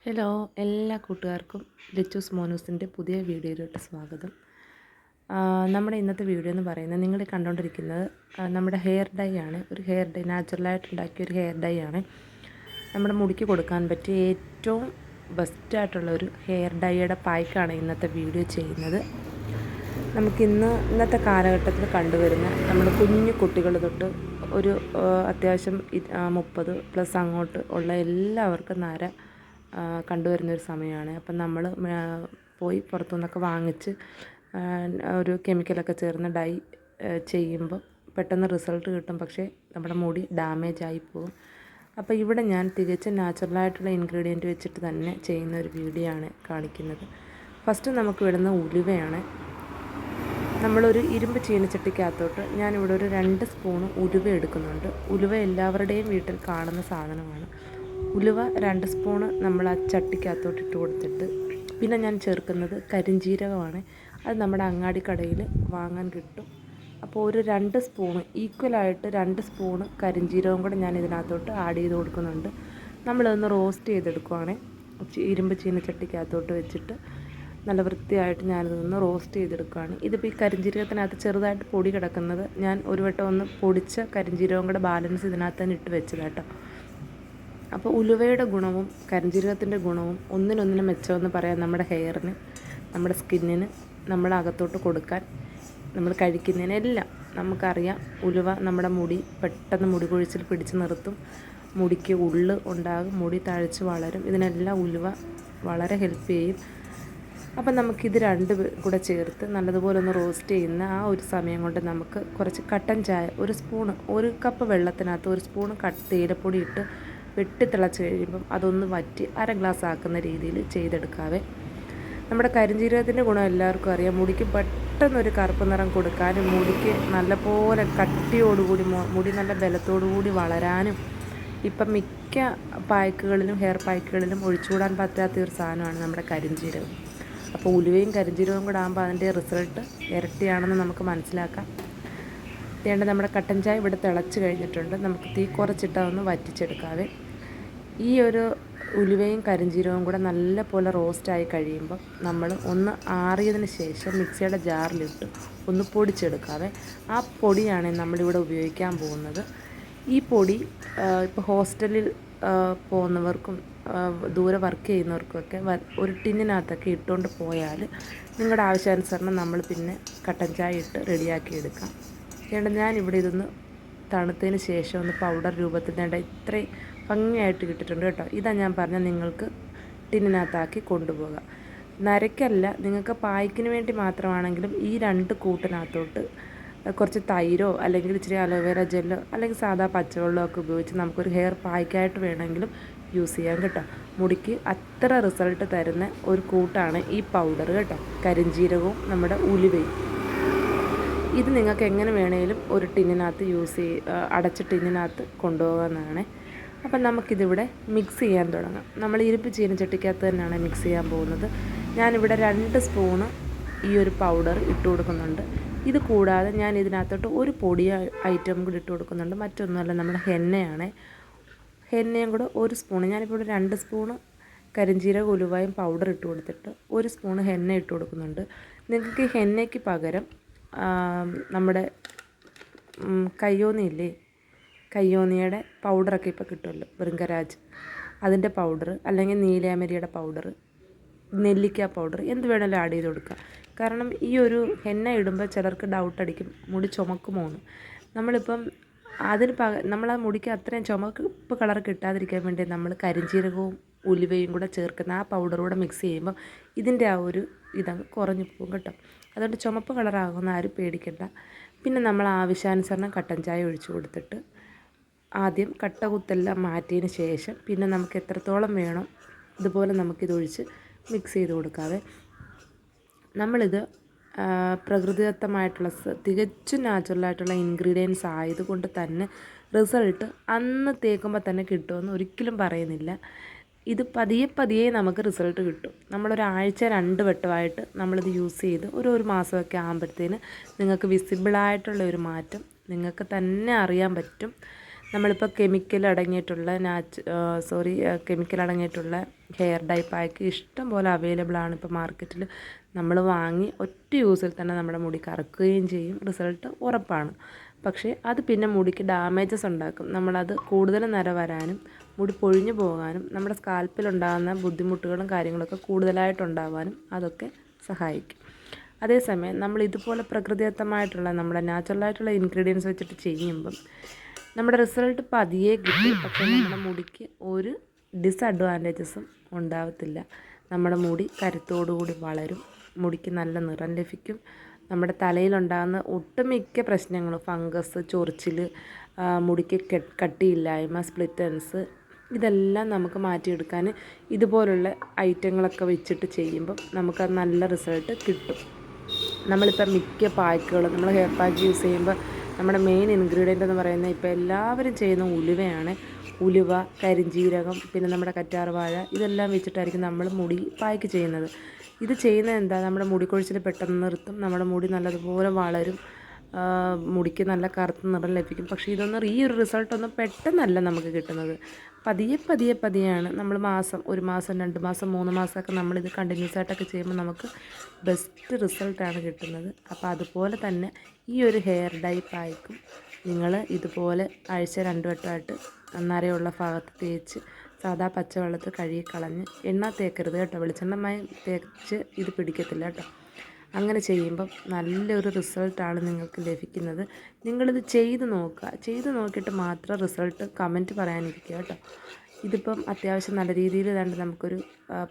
Hello എല്ലാ കൂട്ടുകാർക്കും ലിച്ചൂസ് മോനൂസിൻ്റെ പുതിയ വീഡിയോയിലോട്ട് സ്വാഗതം. നമ്മുടെ ഇന്നത്തെ വീഡിയോ എന്ന് പറയുന്നത് നിങ്ങൾ കണ്ടുകൊണ്ടിരിക്കുന്നത് നമ്മുടെ ഹെയർ ഡൈ ആണ്. ഒരു ഹെയർ ഡൈ നാച്ചുറലായിട്ട് ഉണ്ടാക്കിയ ഒരു ഹെയർ ഡൈ ആണ്. നമ്മുടെ മുടിക്ക് കൊടുക്കാൻ പറ്റിയ ഏറ്റവും ബെസ്റ്റായിട്ടുള്ളൊരു ഹെയർ ഡൈയുടെ പായ്ക്കാണ് ഇന്നത്തെ വീഡിയോ ചെയ്യുന്നത്. ഇന്നത്തെ കാലഘട്ടത്തിൽ കണ്ടുവരുന്ന നമ്മുടെ കുഞ്ഞു കുട്ടികൾ തൊട്ട് ഒരു അത്യാവശ്യം 30+ അങ്ങോട്ട് ഉള്ള എല്ലാവർക്കും നര കണ്ടുവരുന്നൊരു സമയമാണ്. അപ്പം നമ്മൾ പോയി പുറത്തുനിന്നൊക്കെ വാങ്ങിച്ച് ഒരു കെമിക്കലൊക്കെ ചേർന്ന് ഡൈ ചെയ്യുമ്പോൾ പെട്ടെന്ന് റിസൾട്ട് കിട്ടും, പക്ഷേ നമ്മുടെ മുടി ഡാമേജ് ആയി പോകും. അപ്പോൾ ഇവിടെ ഞാൻ തികച്ചും നാച്ചുറലായിട്ടുള്ള ഇൻഗ്രീഡിയൻറ്റ് വെച്ചിട്ട് തന്നെ ചെയ്യുന്ന ഒരു വീഡിയോ ആണ് കാണിക്കുന്നത്. ഫസ്റ്റ് നമുക്ക് വിടുന്ന ഉലുവയാണ്. നമ്മളൊരു ഇരുമ്പ് ചീനച്ചട്ടിക്കകത്തോട്ട് ഞാനിവിടെ ഒരു 2 സ്പൂൺ ഉലുവ എടുക്കുന്നുണ്ട്. ഉലുവ എല്ലാവരുടെയും വീട്ടിൽ കാണുന്ന സാധനമാണ്. ഉലുവ 2 സ്പൂണ് നമ്മൾ ആ ചട്ടിക്കകത്തോട്ട് ഇട്ട് കൊടുത്തിട്ട് പിന്നെ ഞാൻ ചേർക്കുന്നത് കരിഞ്ജീരകമാണ്. അത് നമ്മുടെ അങ്ങാടിക്കടയിൽ വാങ്ങാൻ കിട്ടും. അപ്പോൾ ഒരു 2 സ്പൂണ് ഈക്വലായിട്ട് 2 സ്പൂണ് കരിഞ്ജീരകം കൂടെ ഞാൻ ഇതിനകത്തോട്ട് ആഡ് ചെയ്ത് കൊടുക്കുന്നുണ്ട്. നമ്മളതൊന്ന് റോസ്റ്റ് ചെയ്തെടുക്കുവാണ്. ഇരുമ്പ് ചീനച്ചട്ടിക്കകത്തോട്ട് വെച്ചിട്ട് നല്ല വൃത്തിയായിട്ട് ഞാനിതൊന്ന് റോസ്റ്റ് ചെയ്തെടുക്കുകയാണ്. ഇതിപ്പോൾ ഈ കരിഞ്ജീരകത്തിനകത്ത് ചെറുതായിട്ട് പൊടി കിടക്കുന്നത് ഞാൻ ഒരു വട്ടം ഒന്ന് പൊടിച്ച കരിഞ്ജീരകം കൂടെ ബാലൻസ് ഇതിനകത്ത് തന്നെ ഇട്ട് വെച്ചത് കേട്ടോ. അപ്പോൾ ഉലുവയുടെ ഗുണവും കരിഞ്ജീരകത്തിൻ്റെ ഗുണവും ഒന്നിനൊന്നിനും മെച്ചമെന്ന് പറയാൻ നമ്മുടെ ഹെയറിന്, നമ്മുടെ സ്കിന്നിന്, നമ്മുടെ അകത്തോട്ട് കൊടുക്കാൻ, നമ്മൾ കഴിക്കുന്നതിനെല്ലാം നമുക്കറിയാം. ഉലുവ നമ്മുടെ മുടി പെട്ടെന്ന് മുടി കൊഴിച്ചിൽ പിടിച്ച് നിർത്തും, മുടിക്ക് ഉള്ള് ഉണ്ടാകും, മുടി തഴച്ച് വളരും. ഇതിനെല്ലാം ഉലുവ വളരെ ഹെൽപ്പ് ചെയ്യും. അപ്പം നമുക്കിത് രണ്ടും കൂടെ ചേർത്ത് നല്ലതുപോലെ ഒന്ന് റോസ്റ്റ് ചെയ്യുന്ന ആ ഒരു സമയം കൊണ്ട് നമുക്ക് കുറച്ച് കട്ടൻ ചായ, ഒരു കപ്പ് വെള്ളത്തിനകത്ത് 1 സ്പൂൺ തേയിലപ്പൊടി ഇട്ട് വെട്ടി തിളച്ച് കഴിയുമ്പം അതൊന്ന് വറ്റി 1/2 ഗ്ലാസ് ആക്കുന്ന രീതിയിൽ ചെയ്തെടുക്കാവേ. നമ്മുടെ കരിഞ്ജീരകത്തിൻ്റെ ഗുണം എല്ലാവർക്കും അറിയാം. മുടിക്ക് പെട്ടെന്നൊരു കറുപ്പ് നിറം കൊടുക്കാനും മുടിക്ക് നല്ലപോലെ കട്ടിയോടുകൂടി മുടി നല്ല ബലത്തോടുകൂടി വളരാനും ഇപ്പം മിക്ക പായ്ക്കുകളിലും ഹെയർ പായ്ക്കുകളിലും ഒഴിച്ചുകൂടാൻ പറ്റാത്ത ഒരു സാധനമാണ് നമ്മുടെ കരിഞ്ജീരകം. അപ്പോൾ ഉലുവയും കരിഞ്ജീരകവും കൂടെ ആകുമ്പോൾ അതിൻ്റെ റിസൾട്ട് ഇരട്ടിയാണെന്ന് നമുക്ക് മനസ്സിലാക്കാം. വേണ്ട നമ്മുടെ കട്ടൻ ചായ ഇവിടെ തിളച്ച് കഴിഞ്ഞിട്ടുണ്ട്. നമുക്ക് തീ കുറച്ചിട്ട് ഒന്ന് വറ്റിച്ചെടുക്കാവേ. ഈ ഒരു ഉലുവയും കരിഞ്ജീരകവും കൂടെ നല്ലപോലെ റോസ്റ്റായി കഴിയുമ്പോൾ നമ്മൾ ഒന്ന് ആറിയതിന് ശേഷം മിക്സിയുടെ ജാറിലിട്ട് ഒന്ന് പൊടിച്ചെടുക്കാവേ. ആ പൊടിയാണ് നമ്മളിവിടെ ഉപയോഗിക്കാൻ പോകുന്നത്. ഈ പൊടി ഇപ്പോൾ ഹോസ്റ്റലിൽ പോകുന്നവർക്കും ദൂരെ വർക്ക് ചെയ്യുന്നവർക്കൊക്കെ ഒരു ടിന്നിനകത്തൊക്കെ ഇട്ടുകൊണ്ട് പോയാൽ നിങ്ങളുടെ ആവശ്യാനുസരണം നമ്മൾ പിന്നെ കട്ടൻ ചായ ഇട്ട് റെഡിയാക്കി എടുക്കാം. ഞാനിവിടെ ഇതൊന്ന് തണുത്തതിന് ശേഷം ഒന്ന് പൗഡർ രൂപത്തിൽ ഇത്രയും ഭംഗിയായിട്ട് കിട്ടിയിട്ടുണ്ട് കേട്ടോ. ഇതാ ഞാൻ പറഞ്ഞാൽ നിങ്ങൾക്ക് ടിന്നിനകത്താക്കി കൊണ്ടുപോകാം. നരയ്ക്കല്ല, നിങ്ങൾക്ക് പായ്ക്കിന് വേണ്ടി മാത്രമാണെങ്കിലും ഈ 2 കൂട്ടിനകത്തോട്ട് കുറച്ച് തൈരോ അല്ലെങ്കിൽ ഇച്ചിരി അലോവേര ജെല്ലോ അല്ലെങ്കിൽ സാധാ പച്ചവെള്ളമോ ഒക്കെ ഉപയോഗിച്ച് നമുക്കൊരു ഹെയർ പായ്ക്കായിട്ട് വേണമെങ്കിലും യൂസ് ചെയ്യാം കേട്ടോ. മുടിക്ക് അത്ര റിസൾട്ട് തരുന്ന ഒരു കൂട്ടാണ് ഈ പൗഡർ കേട്ടോ. കരിഞ്ജീരകവും നമ്മുടെ ഉലുവയും. ഇത് നിങ്ങൾക്ക് എങ്ങനെ വേണേലും ഒരു ടിന്നിനകത്ത് അടച്ച ടിന്നിനകത്ത് കൊണ്ടുപോകാവുന്നതാണ്. അപ്പം നമുക്കിതിവിടെ മിക്സ് ചെയ്യാൻ തുടങ്ങാം. നമ്മൾ ഇരുമ്പ് ചീനച്ചട്ടിക്കകത്ത് തന്നെയാണ് മിക്സ് ചെയ്യാൻ പോകുന്നത്. ഞാനിവിടെ 2 സ്പൂണ് ഈ ഒരു പൗഡർ ഇട്ട് കൊടുക്കുന്നുണ്ട്. ഇത് കൂടാതെ ഞാൻ ഇതിനകത്തോട്ട് ഒരു പൊടി ഐറ്റം കൂടി ഇട്ട് കൊടുക്കുന്നുണ്ട്. മറ്റൊന്നുമല്ല, നമ്മുടെ ഹെന്നയും കൂടെ 1 സ്പൂണ്. ഞാനിപ്പോൾ ഇവിടെ 2 സ്പൂണ് കരിഞ്ജീരക ഉലുവയും പൗഡർ ഇട്ട് കൊടുത്തിട്ട് 1 സ്പൂണ് ഹെന്ന ഇട്ട് കൊടുക്കുന്നുണ്ട്. നിങ്ങൾക്ക് ഈ ഹെന്നയ്ക്ക് പകരം നമ്മുടെ കയ്യോന്നിയില്ലേ, കയ്യോന്നിയുടെ പൗഡറൊക്കെ ഇപ്പോൾ കിട്ടുമല്ലോ, ഭൃംഗരാജ്, അതിൻ്റെ പൗഡർ അല്ലെങ്കിൽ നീലാമരിയുടെ പൗഡർ, നെല്ലിക്ക പൗഡർ, എന്ത് വേണമെങ്കിലും ആഡ് ചെയ്ത് കൊടുക്കുക. കാരണം ഈ ഒരു ഹെന്ന ഇടുമ്പോൾ ചിലർക്ക് ഡൗട്ട് അടിക്കും, മുടി ചുമക്കുമോ എന്ന്. നമ്മളിപ്പം നമ്മളാ മുടിക്ക് അത്രയും ചുമപ്പ് കളർ കിട്ടാതിരിക്കാൻ വേണ്ടി നമ്മൾ കരിഞ്ജീരകവും ഉലുവയും കൂടെ ചേർക്കുന്ന ആ പൗഡറൂടെ മിക്സ് ചെയ്യുമ്പോൾ ഇതിൻ്റെ ആ ഒരു ഇതങ്ങ് കുറഞ്ഞു പോകും കേട്ടോ. അതുകൊണ്ട് ചുമപ്പ് കളറാകുന്ന ആരും പേടിക്കണ്ട. പിന്നെ നമ്മൾ ആവശ്യാനുസരണം കട്ടൻ ചായ ഒഴിച്ചു കൊടുത്തിട്ട് ആദ്യം കട്ട കുത്തെല്ലാം മാറ്റിയതിന് ശേഷം പിന്നെ നമുക്ക് എത്രത്തോളം വേണോ ഇതുപോലെ നമുക്കിതൊഴിച്ച് മിക്സ് ചെയ്ത് കൊടുക്കാതെ. നമ്മളിത് പ്രകൃതിദത്തമായിട്ടുള്ള തികച്ചും നാച്ചുറലായിട്ടുള്ള ഇൻഗ്രീഡിയൻസ് ആയതുകൊണ്ട് തന്നെ റിസൾട്ട് അന്ന് തേക്കുമ്പോൾ തന്നെ കിട്ടുമെന്ന് ഒരിക്കലും പറയുന്നില്ല. ഇത് പതിയെ നമുക്ക് റിസൾട്ട് കിട്ടും. നമ്മളൊരാഴ്ച 2 വട്ടമായിട്ട് നമ്മളിത് യൂസ് ചെയ്ത് ഒരു മാസമൊക്കെ ആകുമ്പോഴത്തേന് നിങ്ങൾക്ക് വിസിബിളായിട്ടുള്ള ഒരു മാറ്റം നിങ്ങൾക്ക് തന്നെ അറിയാൻ പറ്റും. നമ്മളിപ്പോൾ കെമിക്കൽ അടങ്ങിയിട്ടുള്ള കെമിക്കൽ അടങ്ങിയിട്ടുള്ള ഹെയർ ഡൈ പാക്ക് ഇഷ്ടം പോലെ അവൈലബിൾ ആണ് ഇപ്പോൾ മാർക്കറ്റിൽ. നമ്മൾ വാങ്ങി ഒറ്റ യൂസിൽ തന്നെ നമ്മുടെ മുടി കറക്കുകയും ചെയ്യും, റിസൾട്ട് ഉറപ്പാണ്. പക്ഷേ അത് പിന്നെ മുടിക്ക് ഡാമേജസ് ഉണ്ടാക്കും. നമ്മളത് കൂടുതൽ നര വരാനും മുടി പൊഴിഞ്ഞു പോകാനും നമ്മുടെ സ്കാൽപ്പിലുണ്ടാകുന്ന ബുദ്ധിമുട്ടുകളും കാര്യങ്ങളൊക്കെ കൂടുതലായിട്ടുണ്ടാകാനും അതൊക്കെ സഹായിക്കും. അതേസമയം നമ്മൾ ഇതുപോലെ പ്രകൃതിദത്തമായിട്ടുള്ള നമ്മുടെ നാച്ചുറലായിട്ടുള്ള ഇൻഗ്രീഡിയൻസ് വെച്ചിട്ട് ചെയ്യുമ്പം നമ്മുടെ റിസൾട്ട് പതിയെ കിട്ടും. പക്ഷേ നമ്മുടെ മുടിക്ക് ഒരു ഡിസഡ്വാൻറ്റേജസും ഉണ്ടാകത്തില്ല. നമ്മുടെ മുടി കരുത്തോടുകൂടി വളരും, മുടിക്ക് നല്ല നിറം ലഭിക്കും. നമ്മുടെ തലയിലുണ്ടാകുന്ന ഒട്ടുമിക്ക പ്രശ്നങ്ങളും ഫംഗസ്, ചൊറിച്ചിൽ, മുടിക്ക് കട്ടിയില്ലായ്മ, സ്പ്ലിറ്റൻസ്, ഇതെല്ലാം നമുക്ക് മാറ്റിയെടുക്കാൻ ഇതുപോലുള്ള ഐറ്റങ്ങളൊക്കെ വെച്ചിട്ട് ചെയ്യുമ്പം നമുക്ക് നല്ല റിസൾട്ട് കിട്ടും. നമ്മളിപ്പോൾ മിക്ക പാക്കുകളും നമ്മൾ ഹെയർ പാക്ക് യൂസ് ചെയ്യുമ്പോൾ നമ്മുടെ മെയിൻ ഇൻഗ്രീഡിയൻ്റ് എന്ന് പറയുന്നത് ഇപ്പോൾ എല്ലാവരും ചെയ്യുന്ന ഉലുവയാണ്. ഉലുവ, കരിഞ്ജീരകം, പിന്നെ നമ്മുടെ കറ്റാർവാഴ, ഇതെല്ലാം വെച്ചിട്ടായിരിക്കും നമ്മൾ മുടി പായ്ക്ക് ചെയ്യുന്നത്. ഇത് ചെയ്യുന്നത് എന്താ, നമ്മുടെ മുടി കൊഴിച്ചിൽ പെട്ടെന്ന് നിർത്തും, നമ്മുടെ മുടി നല്ലതുപോലെ വളരും, മുടിക്ക് നല്ല കറുത്ത നിറം ലഭിക്കും. പക്ഷേ ഈ ഒരു റിസൾട്ടൊന്നും പെട്ടെന്നല്ല നമുക്ക് കിട്ടുന്നത്. പതിയെയാണ് നമ്മൾ ഒരു മാസം 2 മാസം 3 മാസമൊക്കെ നമ്മളിത് കണ്ടിന്യൂസ് ആയിട്ടൊക്കെ ചെയ്യുമ്പോൾ നമുക്ക് ബെസ്റ്റ് റിസൾട്ടാണ് കിട്ടുന്നത്. അപ്പോൾ അതുപോലെ തന്നെ ഈ ഒരു ഹെയർ ഡൈ പായ്ക്കും നിങ്ങൾ ഇതുപോലെ ആഴ്ച 2 വട്ടമായിട്ട് നരയുള്ള ഭാഗത്ത് തേച്ച് സാധാ പച്ചവെള്ളത്തിൽ കഴുകി കളഞ്ഞ്, എണ്ണ തേക്കരുത് കേട്ടോ, വെളിച്ചെണ്ണമായി തേച്ച് ഇത് പിടിക്കത്തില്ല കേട്ടോ. അങ്ങനെ ചെയ്യുമ്പം നല്ലൊരു റിസൾട്ടാണ് നിങ്ങൾക്ക് ലഭിക്കുന്നത്. നിങ്ങളിത് ചെയ്ത് നോക്കുക, ചെയ്ത് നോക്കിയിട്ട് മാത്രം റിസൾട്ട് കമൻറ്റ് പറയാനിരിക്കുക കേട്ടോ. ഇതിപ്പം അത്യാവശ്യം നല്ല രീതിയിൽ തന്നെ നമുക്കൊരു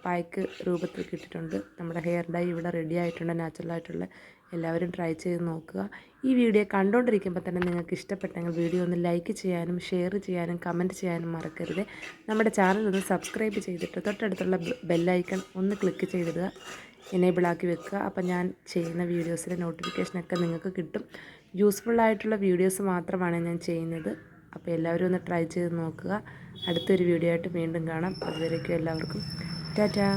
പായ്ക്ക് രൂപത്തിൽ കിട്ടിയിട്ടുണ്ട്. നമ്മുടെ ഹെയർ ഡൈ ഇവിടെ റെഡി ആയിട്ടുണ്ട്, നാച്ചുറലായിട്ടുള്ള. എല്ലാവരും ട്രൈ ചെയ്ത് നോക്കുക. ഈ വീഡിയോ കണ്ടുകൊണ്ടിരിക്കുമ്പോൾ തന്നെ നിങ്ങൾക്ക് ഇഷ്ടപ്പെട്ടെങ്കിൽ വീഡിയോ ഒന്ന് ലൈക്ക് ചെയ്യാനും ഷെയർ ചെയ്യാനും കമൻറ്റ് ചെയ്യാനും മറക്കരുത്. നമ്മുടെ ചാനൽ ഒന്ന് സബ്സ്ക്രൈബ് ചെയ്തിട്ട് തൊട്ടടുത്തുള്ള ബെല്ലൈക്കൺ ഒന്ന് ക്ലിക്ക് ചെയ്തിടുക, എനേബിളാക്കി വെക്കുക. അപ്പോൾ ഞാൻ ചെയ്യുന്ന വീഡിയോസിൻ്റെ നോട്ടിഫിക്കേഷനൊക്കെ നിങ്ങൾക്ക് കിട്ടും. യൂസ്ഫുള്ളായിട്ടുള്ള വീഡിയോസ് മാത്രമാണ് ഞാൻ ചെയ്യുന്നത്. അപ്പോൾ എല്ലാവരും ഒന്ന് ട്രൈ ചെയ്ത് നോക്കുക. അടുത്തൊരു വീഡിയോ ആയിട്ട് വീണ്ടും കാണാം. അതുവരേക്കും എല്ലാവർക്കും ടാറ്റാ.